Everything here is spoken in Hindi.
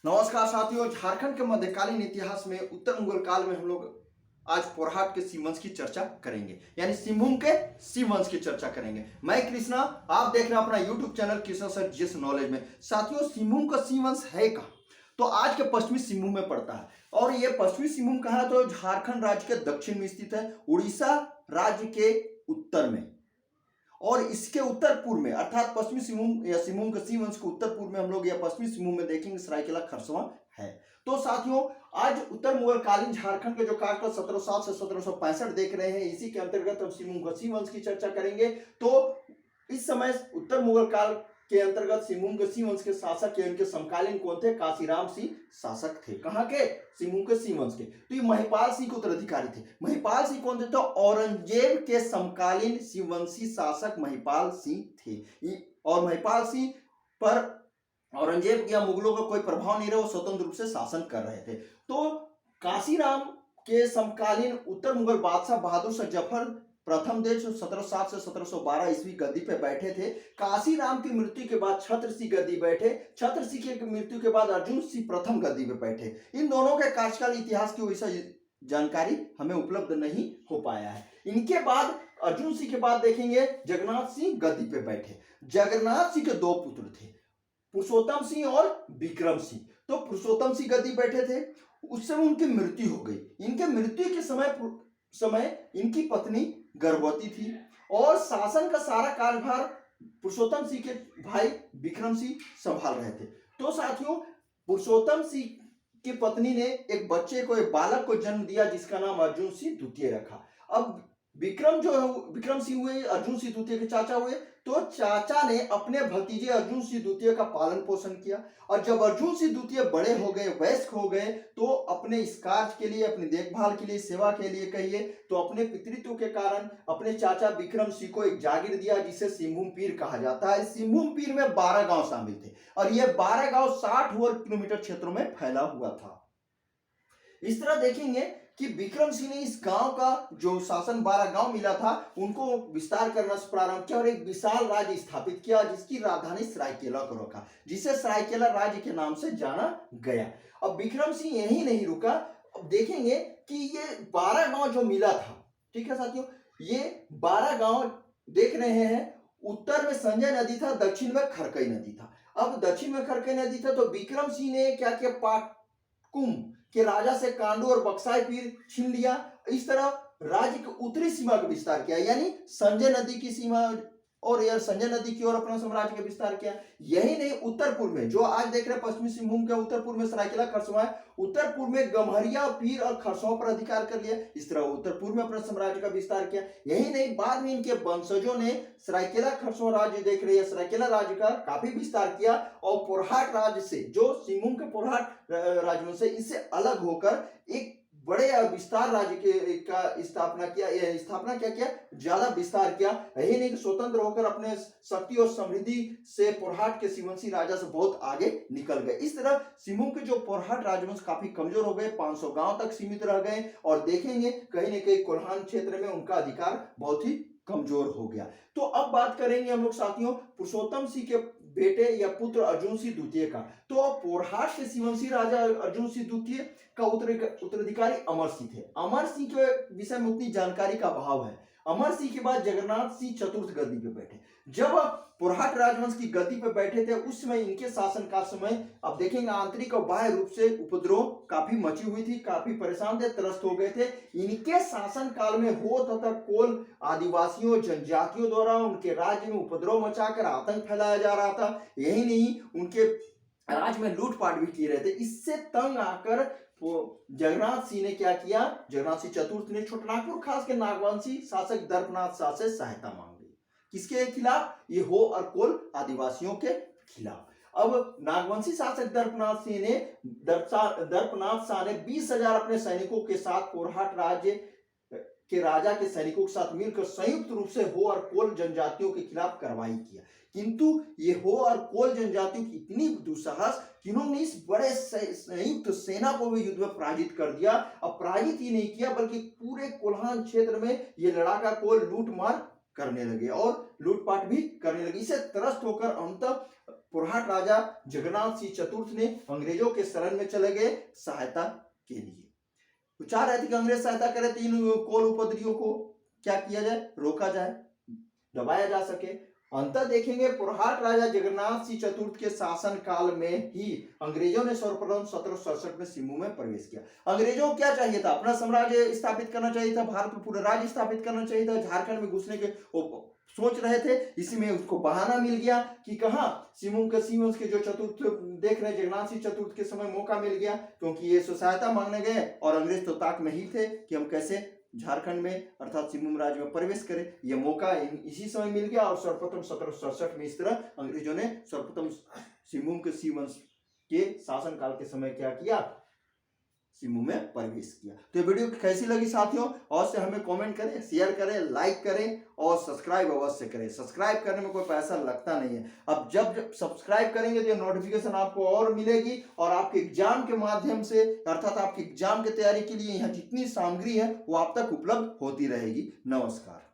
नमस्कार साथियों, झारखंड के मध्यकालीन इतिहास में उत्तर मुगल काल में हम लोग आज पोरहाट के शिव वंश की चर्चा करेंगे, यानी सिंहभूम के शिव वंश की चर्चा करेंगे। मैं कृष्णा, आप देख रहे हैं अपना YouTube channel Krishna sir GS knowledge में। साथियों, सिंहभूम का शिव वंश है कहाँ? तो आज के पश्चिमी सिंहभूम में पड़ता है। और ये पश्चिमी सिंहभूम कहाँ है? तो झारखंड राज्य के दक्षिण में स्थित है, उड़ीसा राज्य के उत्तर में, और इसके उत्तर पूर्व में अर्थात पश्चिमी सिंहभूम या सिंहभूम का शिव वंश के उत्तर पूर्व में हम लोग या पश्चिमी सिंहभूम में देखेंगे सरायकेला खरसवां है। तो साथियों, आज उत्तर मुगल कालीन झारखंड के जो कार्यकाल 1707 से 1765 देख रहे हैं, इसी के अंतर्गत हम सिंहभूम का शिव वंश की चर्चा करेंगे। तो इस समय उत्तर मुगल काल के अंतर्गत सिंहभूम के शिव वंश के शासक या उनके समकालीन कौन थे? काशीराम सिंह शासक थे। कहाँ के? सिंहभूम के शिव वंश के। तो ये महिपाल सिंह के उत्तराधिकारी थे। महिपाल सिंह कौन थे? तो औरंगजेब के समकालीन शिववंशी शासक महिपाल सिंह थे। और महिपाल सिंह पर औरंगजेब या मुगलों का कोई प्रभाव नहीं रहा, वो स्वतंत्र रूप से शासन कर रहे थे। तो काशीराम के समकालीन उत्तर मुगल बादशाह बहादुर शाह जफर प्रथम देश 1707 से 1712 ईस्वी गद्दी पे बैठे थे। काशीराम की मृत्यु के बाद छत्र सिंह गद्दी बैठे। छत्र सिंह की मृत्यु के बाद अर्जुन सिंह प्रथम गद्दी पे बैठे। इन दोनों के कार्यकाल इतिहास की वैसा जानकारी हमें उपलब्ध नहीं हो पाया है। इनके बाद अर्जुन सिंह के बाद देखेंगे जगन्नाथ सिंह गद्दी पे बैठे। जगन्नाथ सिंह के दो पुत्र थे, पुरुषोत्तम सिंह और विक्रम सिंह। तो पुरुषोत्तम सिंह गद्दी बैठे थे, उस समय उनकी मृत्यु हो गई। इनके मृत्यु के समय इनकी पत्नी गर्भवती थी और शासन का सारा कार्यभार पुरुषोत्तम सिंह के भाई विक्रम सिंह संभाल रहे थे। तो साथियों, पुरुषोत्तम सिंह की पत्नी ने एक बच्चे को, एक बालक को जन्म दिया जिसका नाम अर्जुन सिंह द्वितीय रखा। अब विक्रम सिंह हुए अर्जुन सिंह द्वितीय के चाचा हुए। तो चाचा ने अपने भतीजे अर्जुन सिंह द्वितीय का पालन पोषण किया, और जब अर्जुन सिंह द्वितीय बड़े हो गए, वयस्क हो गए, तो अपने इस कार्य के लिए, अपनी देखभाल के लिए, सेवा के लिए कहिए, तो अपने पितृत्व के कारण अपने चाचा विक्रम सिंह को एक जागीर दिया जिसे सिंहभूम पीर कहा जाता है। सिंहभूम पीर में 12 गांव शामिल थे और यह 12 गांव 60 वर्ग किलोमीटर क्षेत्रों में फैला हुआ था। इस तरह देखेंगे कि विक्रम सिंह ने इस गांव का जो शासन 12 गांव मिला था उनको विस्तार करना प्रारंभ किया और एक विशाल राज्य स्थापित किया जिसकी राजधानी सरायकेला को रखा, जिसे सरायकेला राज्य के नाम से जाना गया। अब विक्रम सिंह यही नहीं रुका। अब देखेंगे कि ये 12 गांव जो मिला था, ठीक है साथियों, ये 12 गांव देख रहे हैं, उत्तर में संजय नदी था, दक्षिण में खरकई नदी था। अब दक्षिण में खरकई नदी था तो विक्रम सिंह ने क्या किया? पाटकुम के राजा से कांडू और बक्साई पीर छीन लिया। इस तरह राज्य की उत्तरी सीमा का विस्तार किया, यानी संजय नदी की सीमा और यह संजय नदी की ओर अपना साम्राज्य का विस्तार किया। यही नहीं, उत्तर पूर्व में जो आज देख रहे हैं पश्चिमी सिंहभूम के उत्तर पूर्व में सरायकेला खरसवां है, उत्तर पूर्व में गम्हरिया, पीर और खरसवां पर अधिकार कर लिया। इस तरह उत्तर पूर्व में अपने साम्राज्य का विस्तार किया। यही नहीं, बाद में इनके वंशजों ने सरायकेला खरसवां राज्य देख रहे हैं, सरायकेला राज्य का काफी विस्तार किया और पोरहाट राज्य से, जो सिंहभूम के पोरहाट राजवंश से, इससे अलग होकर एक बड़े विस्तार राज्य के का स्थापना क्या किया? ज्यादा विस्तार किया। यही नहीं, स्वतंत्र होकर अपने शक्ति और समृद्धि से पोरहाट के शिववंशी राजा से बहुत आगे निकल गए। इस तरह सिंहभूम के जो पोरहाट राजवंश काफी कमजोर हो गए, 500 गांव तक सीमित रह गए और देखेंगे कहीं न कहीं कोल्हान क्षेत्र में उनका अधिकार बहुत ही कमजोर हो गया। तो अब बात करेंगे हम लोग साथियों पुरुषोत्तम सिंह के बेटे या पुत्र अर्जुन सिंह द्वितीय का। तो पोरहाट के शिववंशी राजा अर्जुन सिंह द्वितीय का उत्तराधिकारी अमर सिंह थे। अमर सिंह के विषय में उतनी जानकारी का अभाव है। अमर सिंह के बाद जगन्नाथ सिंह चतुर्थ गद्दी पे बैठे। जब पोरहाट राजवंश की गद्दी पे बैठे थे उस समय इनके शासन का समय, अब देखेंगे, आंतरिक और बाह्य रूप से उपद्रव काफी मची हुई थी, काफी परेशान थे, त्रस्त हो गए थे। इनके शासन काल में हो तथा कोल आदिवासियों, जनजातियों द्वारा उनके राज्य में उपद्रव मचाकर आतंक फैलाया जा रहा था। यही नहीं, उनके राज्य में लूटपाट भी किए रहे थे। इससे तंग आकर जगन्नाथ सिंह ने क्या किया? जगन्नाथ सिंह चतुर्थ ने छोटनागपुर खास के नागवंशी शासक दर्पनाथ शाह से सहायता मांगी। किसके खिलाफ? ये हो और कोल आदिवासियों के खिलाफ। अब नागवंशी शासक दर्पनाथ शाह ने 20,000 अपने सैनिकों के साथ पोरहाट राज्य के राजा के सैनिकों के साथ मिलकर संयुक्त रूप से हो और कोल जनजातियों के खिलाफ कार्रवाई किया। किंतु ये हो और कोल जनजातियों की इतनी दुस्साहस कि इन्होंने इस बड़े संयुक्त सेना को भी युद्ध में पराजित कर दिया। अब पराजित ही नहीं किया बल्कि पूरे कोल्हान क्षेत्र में ये लड़ाका कोल लूट मार करने लगे और लूटपाट भी करने लगे। इसे त्रस्त होकर अंत पुरहाट राजा जगन्नाथ सिंह चतुर्थ ने अंग्रेजों के शरण में चले गए सहायता के लिए। वो चाह रहे थे कि अंग्रेज सहायता करे, तीन कोल उपद्रवियों को क्या किया जाए, रोका जाए, दबाया जा सके। अंतर देखेंगे पुरहाट राजा जगन्नाथ सिंह चतुर्थ के शासन काल में ही अंग्रेजों ने सर्वप्रथम 1767 में सिम्मू में प्रवेश किया। अंग्रेजों को क्या चाहिए था, अपना साम्राज्य स्थापित करना चाहिए था, भारत में पूरा राज्य स्थापित करना चाहिए था, झारखंड में घुसने के सोच रहे थे। इसी में उसको बहाना मिल गया कि कहा सिम्मू के सिंह वंश के जो चतुर्थ देख रहे जगन्नाथ सिंह चतुर्थ के समय मौका मिल गया, क्योंकि ये सहायता मांगने गए और अंग्रेज तो ताक में ही थे कि हम कैसे झारखंड में अर्थात सिम्मू राज्य में प्रवेश करें। यह मौका इसी समय मिल गया और सर्वप्रथम 1767 में इस तरह अंग्रेजों ने सर्वप्रथम सिम्मू के सिंह वंश के शासन काल के समय क्या किया, सिम्मू में प्रवेश किया। तो ये वीडियो कैसी लगी साथियों, अवश्य हमें कमेंट करें, शेयर करें, लाइक करें और सब्सक्राइब अवश्य करें। सब्सक्राइब करने में कोई पैसा लगता नहीं है। अब जब सब्सक्राइब करेंगे तो नोटिफिकेशन आपको और मिलेगी और आपके एग्जाम के माध्यम से अर्थात आपकी एग्जाम की तैयारी के लिए यहाँ जितनी सामग्री है वो आप तक उपलब्ध होती रहेगी। नमस्कार।